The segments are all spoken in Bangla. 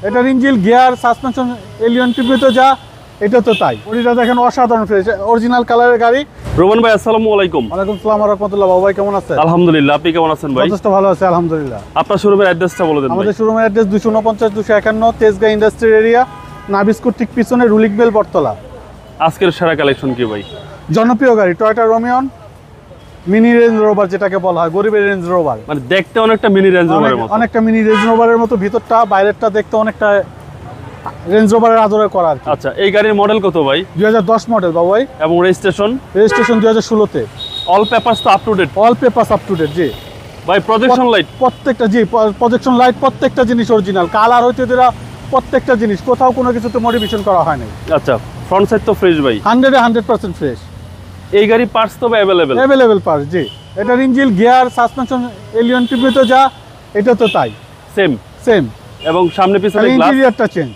এটার ইঞ্জিন, গিয়ার, সাসপেনশন, এলিয়ন টিভিতে যা, এটা তো তাই। বডিটা দেখেন অসাধারণ ফ্রেশ, অরিজিনাল কালারের গাড়ি। রোমান ভাই আসসালামু আলাইকুম। ওয়ালাইকুম আসসালাম ওয়া রাহমাতুল্লাহ। বাবু ভাই কেমন আছেন? আলহামদুলিল্লাহ, আপনি কেমন আছেন ভাই? যথেষ্ট ভালো আছে আলহামদুলিল্লাহ। আপনার শোরুমের অ্যাড্রেসটা বলে দেন ভাই। আমাদের শোরুমের অ্যাড্রেস 249 251 তেজগাঁ ইন্ডাস্ট্রিয়াল এরিয়া, নাবিস্কুট ঠিক পিছনে রুলিক বেল বটতলা। আজকের সেরা কালেকশন কি ভাই? জনপ্রিয় গাড়ি Toyota Rumion, mini range rover যেটাকে বলা হয়, গরিবের রেঞ্জ রোভার। মানে দেখতে অনেকটা মিনি রেঞ্জ রোভারের মতো। অনেকটা মিনি রেঞ্জ রোভারের মতো, ভিতরটা বাইরেরটা দেখতে অনেকটা রেঞ্জ রোভারের আদরে করা আর কি। আচ্ছা, এই গাড়ির মডেল কত ভাই? 2010 মডেল বাবু ভাই। এবং রেজিস্ট্রেশন 2016-তে। অল পেপারস তো up to date? All papers up to date জি ভাই। প্রজেকশন লাইট প্রত্যেকটা, জি প্রজেকশন লাইট প্রত্যেকটা জিনিস অরিজিনাল, কালার হইতে দেওয়া প্রত্যেকটা জিনিস, কোথাও কোনো কিছুতে মডিফিকেশন করা হয় নাই। আচ্ছা, ফ্রন্ট সাইড তো ফ্রেশ ভাই। 100% ফ্রেশ। এই গাড়ি পার্টস তো অ্যাভেলেবেল পার্টস জি। এটার ইঞ্জিন, গিয়ার, সাসপেনশন, এলিয়ন টিভিতে যা, এটা তো তাই সেম। এবং সামনে পিছনে গ্লাস, ইন্টেরিয়রটা চেঞ্জ,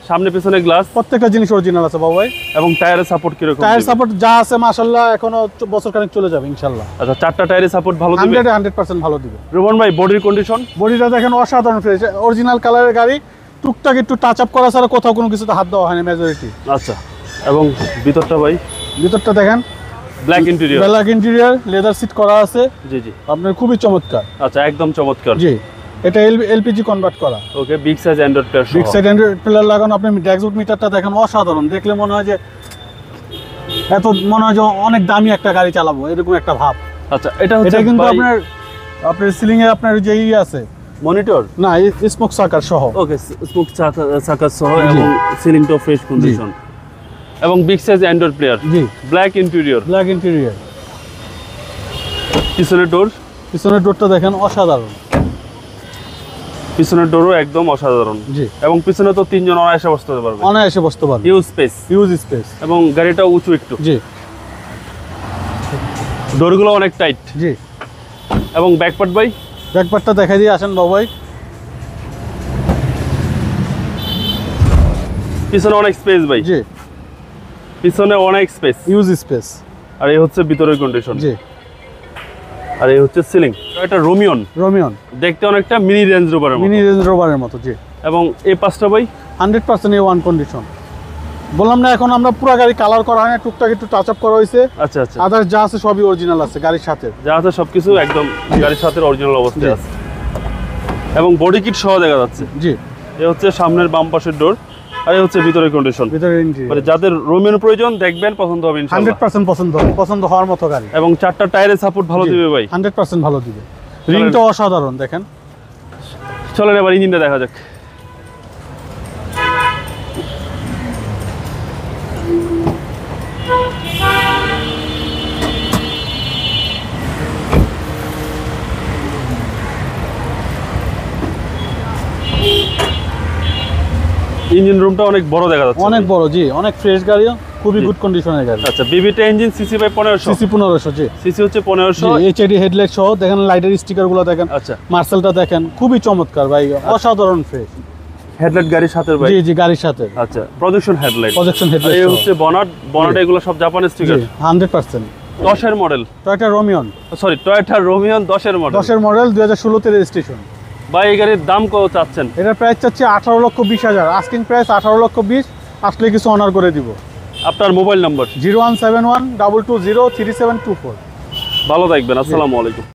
সামনে পিছনে গ্লাস, প্রত্যেকটা জিনিস অরিজিনাল আছে বাবু ভাই। এবং টায়ারের সাপোর্ট কি রকম? টায়ার সাপোর্ট যা আছে মাশাআল্লাহ, এখনো বছর খানেক চলে যাবে ইনশাআল্লাহ। আচ্ছা, চারটা টায়ারের সাপোর্ট ভালো দিবে? 100% ভালো দিবে। রোমান ভাই, বডির কন্ডিশন? বডিটা দেখেন অসাধারণ ফ্রেশ, অরিজিনাল কালারের গাড়ি। টুকটাক একটু টাচ আপ করা ছাড়া কোথাও কোনো কিছুতে হাত দেওয়া হয় না মেজরিটি। আচ্ছা, এবং ভিতরটা ভাই? ভিতরটা দেখেন ব্ল্যাক ইন্টেরিয়র, লেদার সিট করা আছে। জি আপনার খুবই চমৎকার। আচ্ছা, একদম চমৎকার। জি, এটা এলপিজি কনভার্ট করা। ওকে, বিগ সাইজ অ্যান্ড্রয়েড প্লেয়ার সহ। বিগ সাইড অ্যান্ড্রয়েড প্লেয়ার লাগানো। আপনি ড্যাশবোর্ড মিটারটা দেখেন অসাধারণ, দেখলে মনে হয় যে অনেক দামি একটা গাড়ি চালাবো এরকম একটা ভাব। আচ্ছা, এটা হচ্ছে কিন্তু আপনার সিলিং এ আপনার যে আছে মনিটর না, স্মোক সাকার সহ। ওকে, স্মোক সাকার সহ এবং সিলিং তো ফ্রেশ কন্ডিশন এবং বিগ সাইজ অ্যান্ড্রয়েড প্লেয়ার। জি, ব্ল্যাক ইন্টেরিয়র। পিছনের ডোরটা দেখেন অসাধারণ। পিছনের ডোরও একদম অসাধারণ। জি, এবং পিছনে তো তিনজন অনায়াসে বসতে পারবে। অনায়াসে বসতে পারবে। হিউজ স্পেস এবং গাড়িটা উঁচু একটু। জি, ডোরগুলো অনেক টাইট। জি, এবং ব্যাকপার্ট ভাই? ব্যাকপার্টটা দেখাই দিয়ে আসেন বাবু ভাই। পিছনে অনেক স্পেস ভাই। জি, পিছনে অনেক স্পেস, হিউজ স্পেস। আর এই হচ্ছে ভিতরের কন্ডিশন। জি, আর এই হচ্ছে সিলিং। এটা রোমিয়ন দেখতে অনেকটা মিনি রেঞ্জ রোভারের মতো। জি, এবং এই পাঁচটা ভাই 100% A1 কন্ডিশন। বললাম না, এখন আমরা পুরো গাড়ি কালার করা হয় না, টুকটাক একটু টাচ আপ করা হয়েছে। আচ্ছা, আদার্স যা আছে সবই অরিজিনাল আছে গাড়ির সাথে। যা আছে সবকিছু একদম গাড়ির সাথে অরিজিনাল অবস্থায় আছে এবং বডি কিট সহ দেখা যাচ্ছে। জি, এই হচ্ছে সামনের বাম পাশের ডোর, আর এই হচ্ছে ভিতরের কন্ডিশন। মানে যাদের রোমিয়ন প্রয়োজন দেখবেন, পছন্দ হবে ইনশাআল্লাহ। 100% পছন্দ হওয়ার মতো গাড়ি। এবং চারটা টায়ারের সাপোর্ট ভালো দিবে ভাই। 100% ভালো দিবে। রিংটা অসাধারণ দেখেন। চলেন এবার ইঞ্জিনটা দেখা যাক। ইঞ্জিন রুমটা অনেক বড় দেখা যাচ্ছে। অনেক বড়, জি, অনেক ফ্রেশ গাড়ি, খুবই গুড কন্ডিশনের গাড়ি। আচ্ছা, বিবিটা ইঞ্জিন সিসি ভাই 1500? সিসি 1500। জি, সিসি হচ্ছে 1500। এইচআইডি হেডলাইট সহ দেখেন, লাইটের স্টিকার গুলো দেখেন। আচ্ছা, মার্সেলটা দেখেন, খুবই চমৎকার ভাই, অসাধারণ ফ্রেশ। হেডলাইট গাড়ির সাথে ভাই? জি, গাড়ির সাথে। আচ্ছা, প্রজেকশন হেডলাইট। এই হচ্ছে বনাট এগুলো সব জাপানি স্টিকার। 100%। 10 এর model Toyota Rumion. Toyota Rumion 10 এর মডেল। 10 এর মডেল, 2016 তে রেজিস্ট্রেশন। ভাই, এই গাড়ির দাম কত চাচ্ছেন? এটার প্রাইস চাচ্ছি 18,20,000। Asking price 18,20,000। আসলে কিছু অনার করে দিব। আপনার মোবাইল নাম্বার? 0171 220 3724। ভালো থাকবেন, আসসালামু আলাইকুম।